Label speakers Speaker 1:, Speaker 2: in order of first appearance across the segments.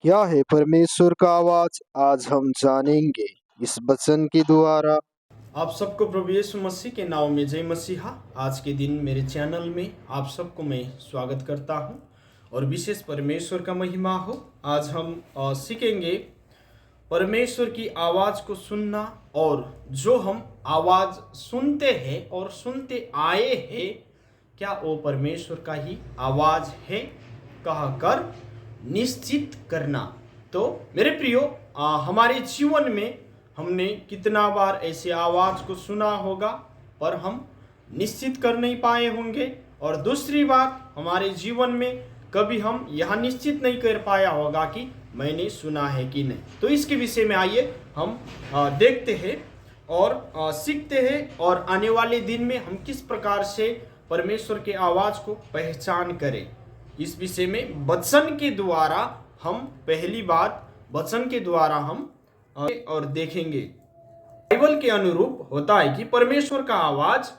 Speaker 1: क्या है परमेश्वर का आवाज, आज हम जानेंगे इस वचन के द्वारा।
Speaker 2: आप सबको प्रभु यीशु मसीह के नाम में जय मसीहा। आज के दिन मेरे चैनल में आप सबको मैं स्वागत करता हूं और विशेष परमेश्वर का महिमा हो। आज हम सीखेंगे परमेश्वर की आवाज़ को सुनना, और जो हम आवाज़ सुनते हैं और सुनते आए हैं, क्या वो परमेश्वर का ही आवाज़ है कहकर निश्चित करना। तो मेरे प्रियो, हमारे जीवन में हमने कितना बार ऐसे आवाज़ को सुना होगा पर हम निश्चित कर नहीं पाए होंगे, और दूसरी बात, हमारे जीवन में कभी हम यह निश्चित नहीं कर पाया होगा कि मैंने सुना है कि नहीं। तो इसके विषय में आइए हम देखते हैं और सीखते हैं, और आने वाले दिन में हम किस प्रकार से परमेश्वर के आवाज़ को पहचान करें, इस विषय में वचन के द्वारा हम पहली बात वचन के द्वारा हम और देखेंगे। बाइबल के अनुरूप होता है कि परमेश्वर का आवाज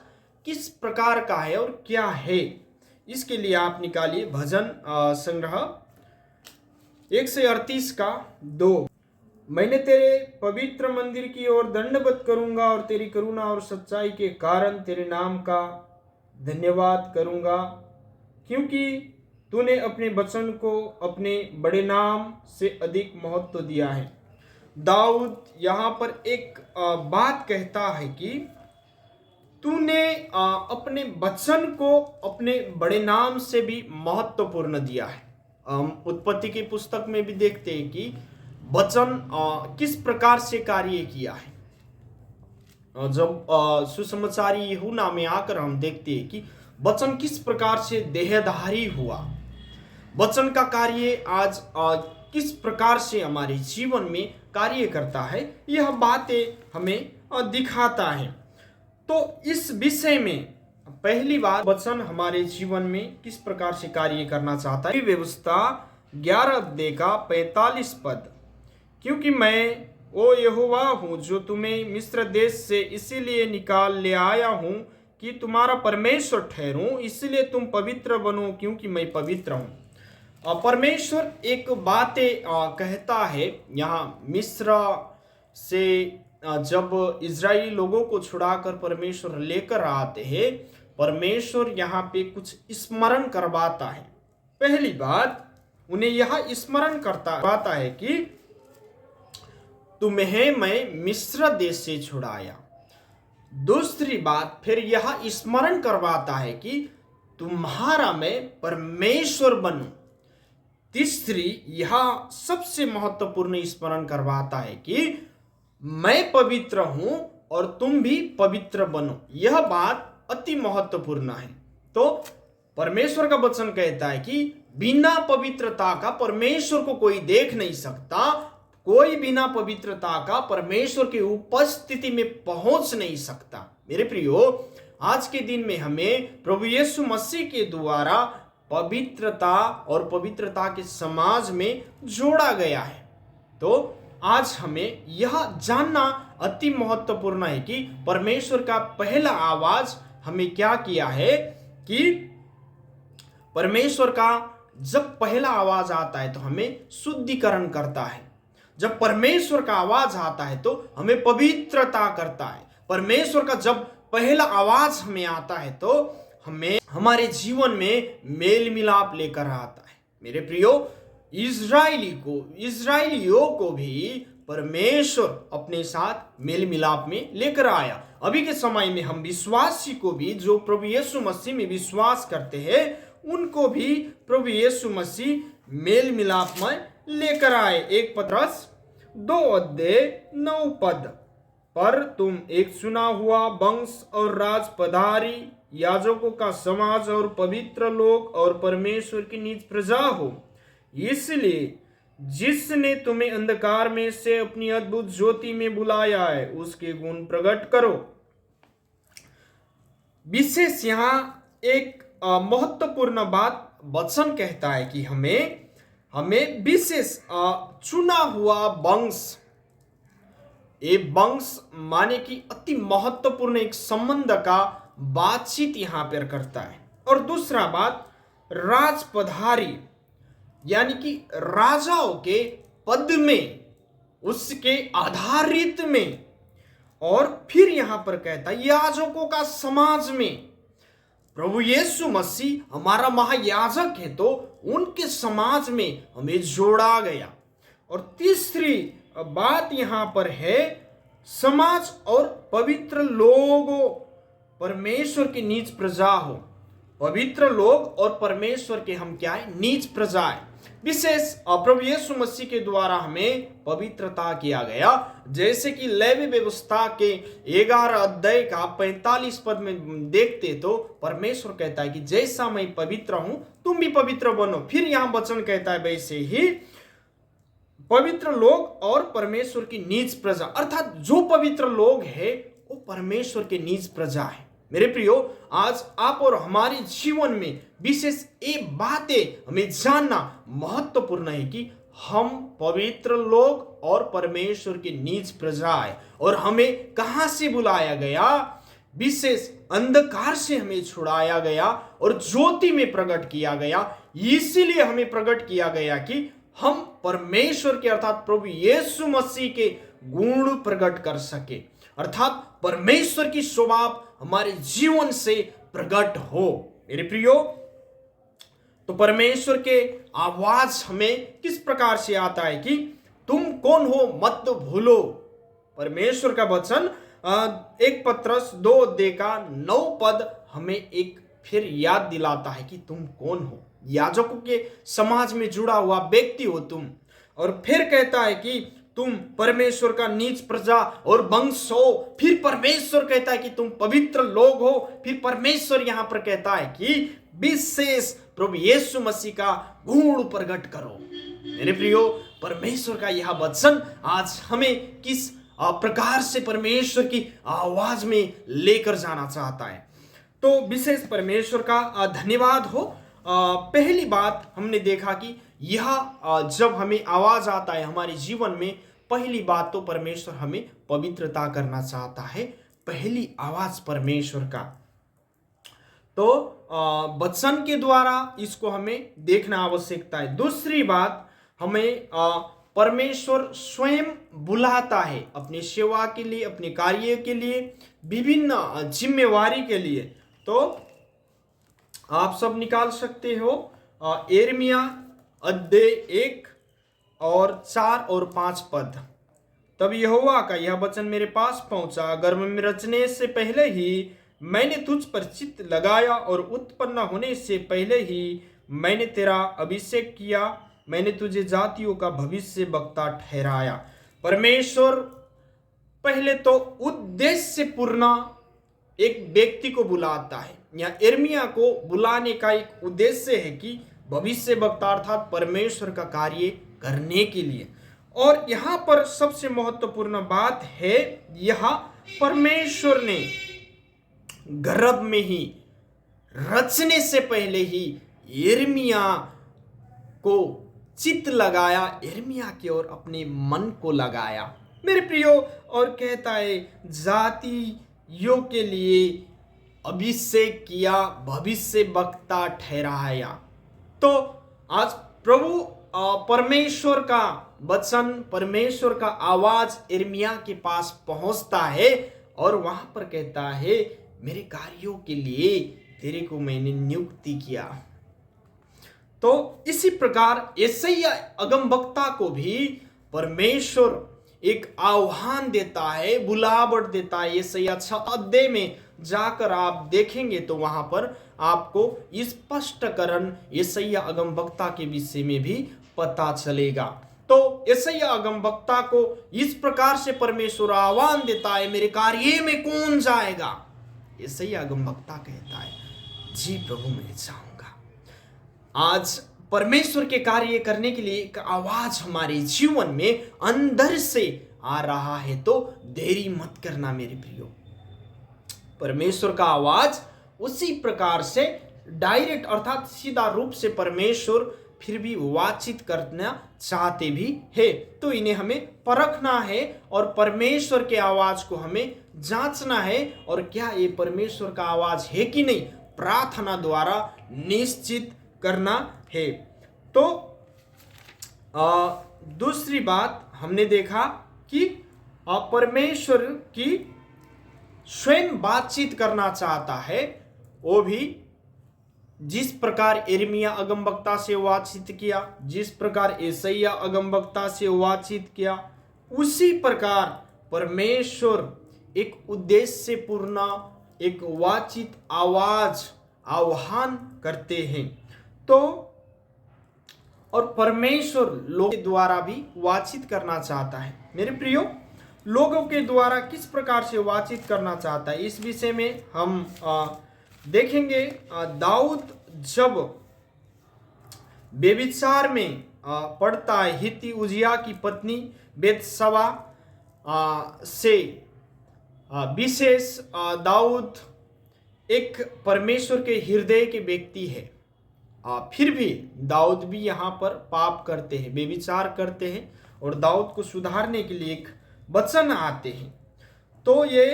Speaker 2: किस प्रकार का है और क्या है। इसके लिए आप निकालिए भजन संग्रह 138 का 2। मैंने तेरे पवित्र मंदिर की ओर दंडवत करूंगा और तेरी करुणा और सच्चाई के कारण तेरे नाम का धन्यवाद करूंगा, क्योंकि तूने अपने वचन को अपने बड़े नाम से अधिक महत्व दिया है। दाऊद यहाँ पर एक बात कहता है कि तूने अपने वचन को अपने बड़े नाम से भी महत्वपूर्ण दिया है। उत्पत्ति की पुस्तक में भी देखते हैं कि वचन किस प्रकार से कार्य किया है। जब सुसमाचारी यूहन्ना में आकर हम देखते हैं कि वचन किस प्रकार से देहधारी हुआ, वचन का कार्य आज किस प्रकार से हमारे जीवन में कार्य करता है, यह बातें हमें दिखाता है। तो इस विषय में पहली बात, वचन हमारे जीवन में किस प्रकार से कार्य करना चाहता है। व्यवस्था 11 अध्याय का 45 पद, क्योंकि मैं ओ यहोवा हूँ जो तुम्हें मिस्र देश से इसीलिए निकाल ले आया हूँ कि तुम्हारा परमेश्वर ठहरूं, इसलिए तुम पवित्र बनो क्योंकि मैं पवित्र हूँ। परमेश्वर एक बातें कहता है यहाँ मिस्र से जब इजरायली लोगों को छुड़ाकर परमेश्वर लेकर आते हैं, परमेश्वर यहाँ पे कुछ स्मरण करवाता है। पहली बात, उन्हें यह स्मरण करवाता है कि तुम्हें मैं मिस्र देश से छुड़ाया। दूसरी बात, फिर यह स्मरण करवाता है कि तुम्हारा मैं परमेश्वर बनूं। तीसरी, यह सबसे महत्वपूर्ण स्मरण करवाता है कि मैं पवित्र हूं और तुम भी पवित्र बनो। यह बात अति महत्वपूर्ण है। तो परमेश्वर का वचन कहता है कि बिना पवित्रता का परमेश्वर को कोई देख नहीं सकता, कोई बिना पवित्रता का परमेश्वर की उपस्थिति में पहुंच नहीं सकता। मेरे प्रियो, आज के दिन में हमें प्रभु यीशु मसीह के द्वारा पवित्रता और पवित्रता के समाज में जोड़ा गया है। तो आज हमें यह जानना अति महत्वपूर्ण है कि परमेश्वर का पहला आवाज हमें क्या किया है, कि परमेश्वर का जब पहला आवाज आता है तो हमें शुद्धिकरण करता है। जब परमेश्वर का आवाज आता है तो हमें पवित्रता करता है। परमेश्वर का जब पहला आवाज हमें आता है तो हमें हमारे जीवन में मेल मिलाप लेकर आता है। मेरे प्रियो, इजराइलियों को भी परमेश्वर अपने साथ मेल मिलाप में लेकर आया। अभी के समय में हम विश्वासी को भी, जो प्रभु यीशु मसीह में विश्वास करते हैं, उनको भी प्रभु यीशु मसीह मेल मिलाप में लेकर आए। 1 पतरस 2 अध्याय 9 पद, पर तुम एक चुना हुआ वंश और राज पधारी, याजकों का समाज और पवित्र लोग और परमेश्वर की निज प्रजा हो, इसलिए जिसने तुम्हें अंधकार में से अपनी अद्भुत ज्योति में बुलाया है उसके गुण प्रकट करो। विशेष यहाँ एक महत्वपूर्ण बात वचन कहता है कि हमें विशेष चुना हुआ वंश, ये वंश माने कि अति महत्वपूर्ण एक संबंध का बातचीत यहां पर करता है। और दूसरा बात, राज पधारी, यानी कि राजाओं के पद में, उसके आधारित में, और फिर यहां पर कहता है याजकों का समाज में। प्रभु यीशु मसीह हमारा महायाजक है, तो उनके समाज में हमें जोड़ा गया। और तीसरी बात यहां पर है, समाज और पवित्र लोगों, परमेश्वर की नीच प्रजा हो। पवित्र लोग और परमेश्वर के हम क्या है? नीच प्रजा है। विशेष प्रभु यीशु मसीह के द्वारा हमें पवित्रता किया गया, जैसे कि लेवी व्यवस्था के 11 अध्याय का 45 पद में देखते तो परमेश्वर कहता है कि जैसा मैं पवित्र हूं तुम भी पवित्र बनो। फिर यहां वचन कहता है वैसे ही पवित्र लोग और परमेश्वर की नीच प्रजा, अर्थात जो पवित्र लोग है वो परमेश्वर के नीच प्रजा है। मेरे प्रियो, आज आप और हमारे जीवन में विशेष ये बातें हमें जानना महत्वपूर्ण है कि हम पवित्र लोग और परमेश्वर की नीच प्रजा है, और हमें कहां से बुलाया गया? विशेष अंधकार से हमें छुड़ाया गया और ज्योति में प्रकट किया गया। इसीलिए हमें प्रकट किया गया कि हम परमेश्वर के अर्थात प्रभु यीशु मसीह के गुण प्रकट कर सके, अर्थात परमेश्वर की स्वभाव हमारे जीवन से प्रकट हो। मेरे प्रियो, तो परमेश्वर के आवाज हमें किस प्रकार से आता है कि तुम कौन हो मत भूलो। परमेश्वर का वचन 1 पत्रस 2 अध्याय का 9 पद हमें एक फिर याद दिलाता है कि तुम कौन हो। याजकों के समाज में जुड़ा हुआ व्यक्ति हो तुम। और फिर कहता है कि तुम परमेश्वर का नीच प्रजा और वंश हो। फिर परमेश्वर कहता है कि तुम पवित्र लोग हो। फिर परमेश्वर यहां पर कहता है कि विशेष प्रभु यीशु मसीह का गुण प्रकट करो। मेरे प्रियो, परमेश्वर का यह वचन आज हमें किस प्रकार से परमेश्वर की आवाज में लेकर जाना चाहता है। तो विशेष परमेश्वर का धन्यवाद हो। पहली बात हमने देखा कि यह जब हमें आवाज आता है हमारे जीवन में, पहली बात तो परमेश्वर हमें पवित्रता करना चाहता है। पहली आवाज परमेश्वर का, तो वचन के द्वारा इसको हमें देखना आवश्यकता है। दूसरी बात, हमें परमेश्वर स्वयं बुलाता है अपनी सेवा के लिए, अपने कार्य के लिए, विभिन्न जिम्मेवारी के लिए। तो आप सब निकाल सकते हो यिर्मयाह अध्याय 1 और 4 और 5 पद। तब यहोवा का यह वचन मेरे पास पहुंचा, गर्भ में रचने से पहले ही मैंने तुझ पर चित्त लगाया और उत्पन्न होने से पहले ही मैंने तेरा अभिषेक किया। मैंने तुझे जातियों का भविष्य वक्ता ठहराया। परमेश्वर पहले तो उद्देश्य पूर्ण एक व्यक्ति को बुलाता है। या यिर्मयाह को बुलाने का एक उद्देश्य है कि भविष्य वक्ता अर्थात परमेश्वर का कार्य करने के लिए। और यहाँ पर सबसे महत्वपूर्ण बात है, यह परमेश्वर ने गर्भ में ही रचने से पहले ही यिर्मयाह को चित्त लगाया, यिर्मयाह की ओर अपने मन को लगाया। मेरे प्रियो, और कहता है जातियों के लिए अभिषेक किया, भविष्य वक्ता ठहराया। तो आज प्रभु परमेश्वर का वचन, परमेश्वर का आवाज यिर्मयाह के पास पहुंचता है और वहां पर कहता है मेरे कार्यों के लिए तेरे को मैंने नियुक्ति किया। तो इसी प्रकार यशायाह अगमवक्ता को भी परमेश्वर एक आह्वान देता है, बुलावट देता है। यशायाह 6 अध्याय में जाकर आप देखेंगे तो वहां पर आपको स्पष्टकरण यशायाह अगमवक्ता के विषय में भी पता चलेगा। तो यशायाह अगमवक्ता को इस प्रकार से परमेश्वर आह्वान देता है, मेरे कार्य में कौन जाएगा? यशायाह अगमवक्ता कहता है जी प्रभु मैं जाऊंगा। आज परमेश्वर के कार्य करने के लिए एक आवाज हमारे जीवन में अंदर से आ रहा है, तो देरी मत करना मेरे प्रियो। परमेश्वर का आवाज उसी प्रकार से डायरेक्ट अर्थात सीधा रूप से परमेश्वर फिर भी बातचीत करना चाहते भी है। तो इन्हें हमें परखना है और परमेश्वर के आवाज को हमें जांचना है, और क्या ये परमेश्वर का आवाज है कि नहीं, प्रार्थना द्वारा निश्चित करना है। तो दूसरी बात हमने देखा कि परमेश्वर की स्वयं बातचीत करना चाहता है, वो भी जिस प्रकार यिर्मयाह अगमवक्ता से बातचीत किया, जिस प्रकार यशायाह अगमवक्ता से बातचीत किया, उसी प्रकार परमेश्वर एक उद्देश्य से पूर्ण एक बातचीत आवाज आह्वान करते हैं। तो और परमेश्वर लोगों के द्वारा भी बातचीत करना चाहता है। मेरे प्रियो, लोगों के द्वारा किस प्रकार से बातचीत करना चाहता है, इस विषय में हम देखेंगे। दाऊद जब व्यभिचार में पड़ता है, हित्ती उजिया की पत्नी बेतशबा से विशेष दाऊद एक परमेश्वर के हृदय के व्यक्ति है, फिर भी दाऊद भी यहाँ पर पाप करते हैं, व्यभिचार करते हैं और दाऊद को सुधारने के लिए एक वचन आते हैं। तो ये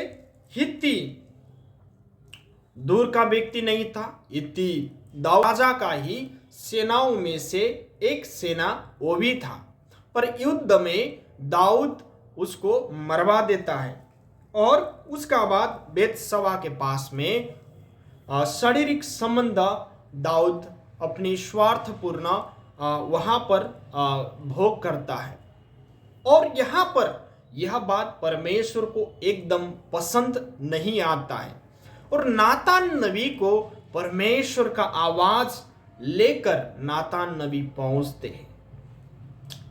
Speaker 2: हित्ती दूर का व्यक्ति नहीं था, हित्ती दाऊद राजा का ही सेनाओं में से एक सेना वो भी था, पर युद्ध में दाऊद उसको मरवा देता है और उसका बाद बेतशबा के पास में शारीरिक संबंध दाऊद अपनी स्वार्थपूर्ण वहां पर भोग करता है। और यहाँ पर यह बात परमेश्वर को एकदम पसंद नहीं आता है और नातान नबी को परमेश्वर का आवाज लेकर नातान नबी पहुंचते हैं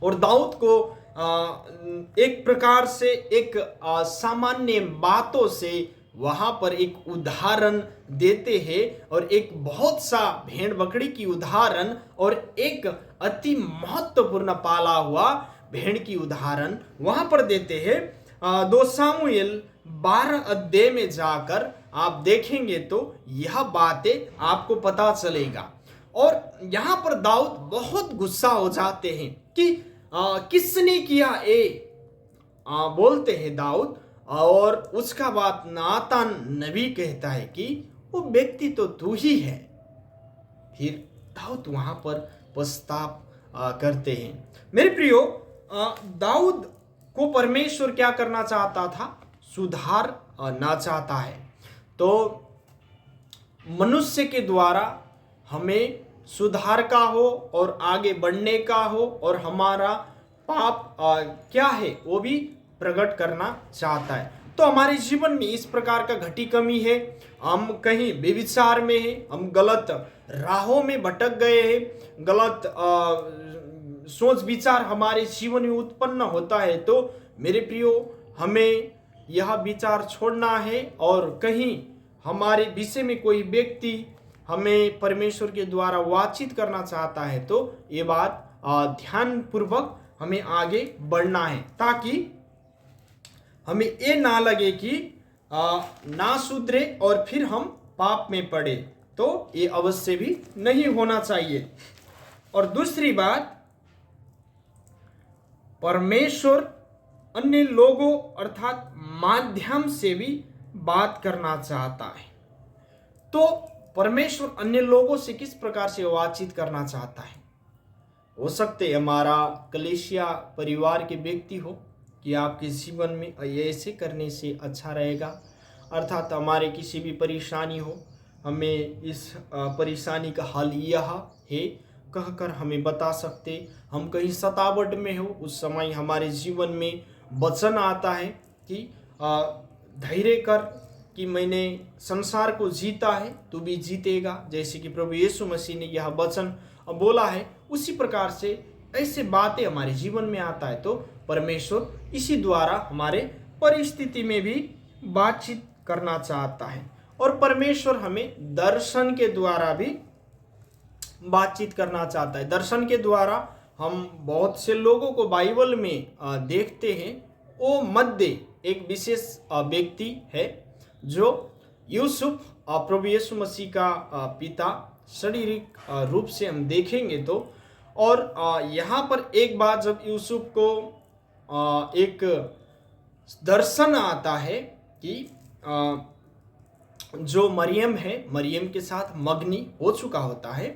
Speaker 2: और दाऊद को एक प्रकार से एक सामान्य बातों से वहां पर एक उदाहरण देते हैं और एक बहुत सा भेड़ बकरी की उदाहरण और एक अति महत्वपूर्ण पाला हुआ भेड़ की उदाहरण वहां पर देते हैं। 2 सामुएल 12 अध्याय में जाकर आप देखेंगे तो यह बातें आपको पता चलेगा। और यहाँ पर दाऊद बहुत गुस्सा हो जाते हैं कि किसने किया ये बोलते हैं दाऊद, और उसका बाद नातान नबी कहता है कि वो व्यक्ति तो तू ही है। फिर दाऊद वहां पर पछताप करते हैं। मेरे प्रियो, दाऊद को परमेश्वर क्या करना चाहता था, सुधार ना चाहता है। तो मनुष्य के द्वारा हमें सुधार का हो और आगे बढ़ने का हो और हमारा पाप क्या है वो भी प्रकट करना चाहता है। तो हमारे जीवन में इस प्रकार का घटी कमी है, हम कहीं व्यभिचार में हैं, हम गलत राहों में भटक गए हैं, गलत सोच विचार हमारे जीवन में उत्पन्न होता है। तो मेरे प्रियो, हमें यह विचार छोड़ना है और कहीं हमारे विषय में कोई व्यक्ति हमें परमेश्वर के द्वारा बातचीत करना चाहता है तो ये बात ध्यानपूर्वक हमें आगे बढ़ना है, ताकि हमें ये ना लगे कि ना सुधरे और फिर हम पाप में पड़े। तो ये अवश्य भी नहीं होना चाहिए। और दूसरी बात, परमेश्वर अन्य लोगों अर्थात माध्यम से भी बात करना चाहता है। तो परमेश्वर अन्य लोगों से किस प्रकार से बातचीत करना चाहता है? हो सकते है हमारा कलीसिया परिवार के व्यक्ति हो कि आपके जीवन में ऐसे करने से अच्छा रहेगा, अर्थात हमारे किसी भी परेशानी हो, हमें इस परेशानी का हल यह है कहकर हमें बता सकते। हम कहीं सतावट में हो, उस समय हमारे जीवन में वचन आता है कि धैर्य कर कि मैंने संसार को जीता है, तू भी जीतेगा। जैसे कि प्रभु यीशु मसीह ने यह वचन बोला है, उसी प्रकार से ऐसे बातें हमारे जीवन में आता है। तो परमेश्वर इसी द्वारा हमारे परिस्थिति में भी बातचीत करना चाहता है। और परमेश्वर हमें दर्शन के द्वारा भी बातचीत करना चाहता है। दर्शन के द्वारा हम बहुत से लोगों को बाइबल में देखते हैं। वो मध्य एक विशेष व्यक्ति है जो यूसुफ, प्रभु यीशु मसीह का पिता, शारीरिक रूप से हम देखेंगे तो। और यहाँ पर एक बात, जब यूसुफ को एक दर्शन आता है कि जो मरियम है, मरियम के साथ मगनी हो चुका होता है,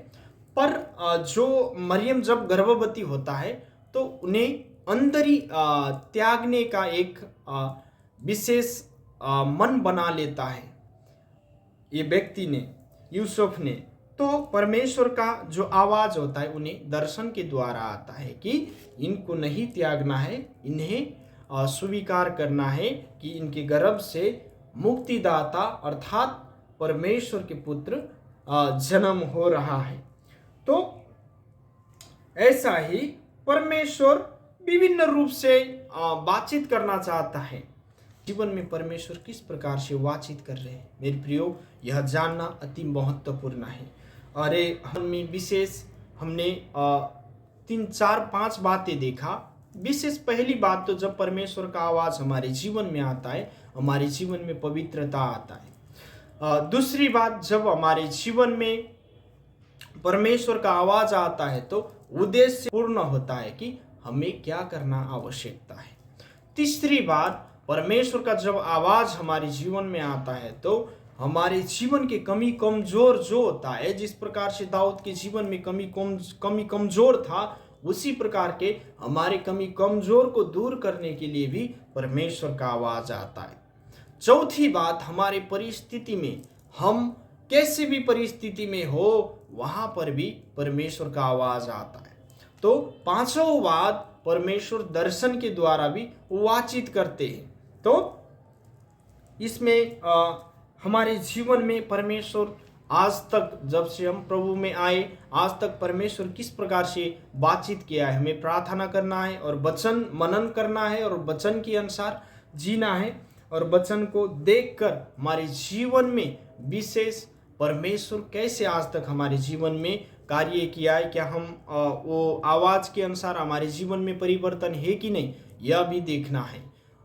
Speaker 2: पर जो मरियम जब गर्भवती होता है तो उन्हें अंदर ही त्यागने का एक विशेष मन बना लेता है ये व्यक्ति ने, यूसुफ ने। तो परमेश्वर का जो आवाज होता है उन्हें दर्शन के द्वारा आता है कि इनको नहीं त्यागना है, इन्हें स्वीकार करना है कि इनके गर्भ से मुक्तिदाता अर्थात परमेश्वर के पुत्र जन्म हो रहा है। तो ऐसा ही परमेश्वर विभिन्न रूप से बातचीत करना चाहता है। जीवन में परमेश्वर किस प्रकार से बातचीत कर रहे हैं मेरे प्रियो, यह जानना अति महत्वपूर्ण है। अरे हमें विशेष हमने 3, 4, 5 बातें देखा। विशेष पहली बात तो जब परमेश्वर का आवाज हमारे जीवन में आता है, हमारे जीवन में पवित्रता आता है। दूसरी बात, जब हमारे जीवन में परमेश्वर का आवाज आता है तो उद्देश्य पूर्ण होता है कि हमें क्या करना आवश्यकता है। तीसरी बात, परमेश्वर का जब आवाज हमारे जीवन में आता है तो हमारे जीवन के कमी कमजोर जो होता है, जिस प्रकार से दाऊद के जीवन में कमी कमजोर था, उसी प्रकार के हमारे कमी कमजोर को दूर करने के लिए भी परमेश्वर का आवाज आता है। चौथी बात, हमारे परिस्थिति में हम कैसी भी परिस्थिति में हो वहां पर भी परमेश्वर का आवाज आता है। तो पांचों बात, परमेश्वर दर्शन के द्वारा भी बातचीत करते हैं। तो इसमें हमारे जीवन में परमेश्वर आज तक, जब से हम प्रभु में आए आज तक परमेश्वर किस प्रकार से बातचीत किया है। हमें प्रार्थना करना है और वचन मनन करना है और वचन के अनुसार जीना है और वचन को देखकर हमारे जीवन में विशेष परमेश्वर कैसे आज तक हमारे जीवन में कार्य किया है, क्या हम वो आवाज के अनुसार हमारे जीवन में परिवर्तन है कि नहीं, यह भी देखना है।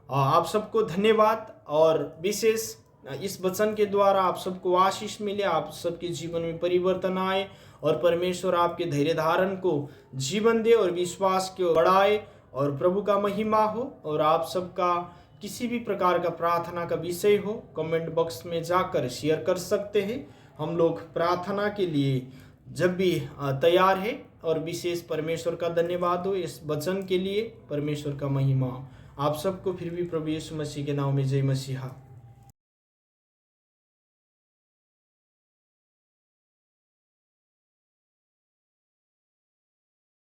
Speaker 2: आप सबको धन्यवाद और विशेष इस वचन के द्वारा आप सबको आशीष मिले, आप सबके जीवन में परिवर्तन आए और परमेश्वर आपके धैर्य धारण को जीवन दे और विश्वास को बढ़ाए और प्रभु का महिमा हो। और आप सबका किसी भी प्रकार का प्रार्थना का विषय हो कमेंट बॉक्स में जाकर शेयर कर सकते हैं। हम लोग प्रार्थना के लिए जब भी तैयार है। और विशेष परमेश्वर का धन्यवाद हो इस वचन के लिए, परमेश्वर का महिमा। आप सबको फिर भी प्रभु यीशु मसीह के नाम में जय मसीहा।